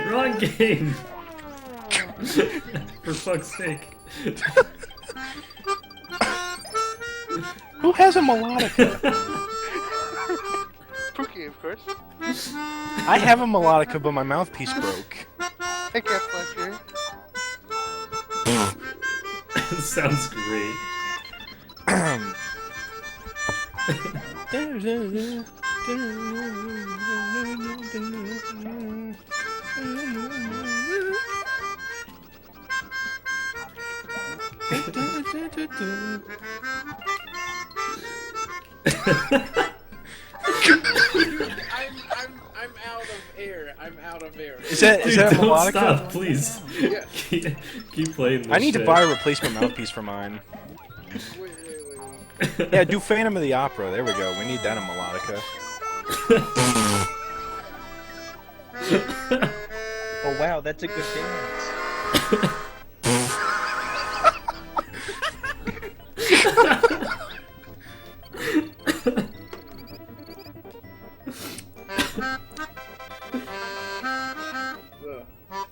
Wrong game. For fuck's sake. Who has a melodica? Pookie, of course. I have a melodica, but my mouthpiece broke. I can't flash here. Sounds great. I'm out of air. I'm out of air. Is that Dude, a don't melodica? stop, please. Yeah. Keep playing this I need to shit. buy a replacement mouthpiece for mine. Wait. Yeah, do Phantom of the Opera. There we go. We need that in melodica. Oh wow, that's a good dance. Ugh.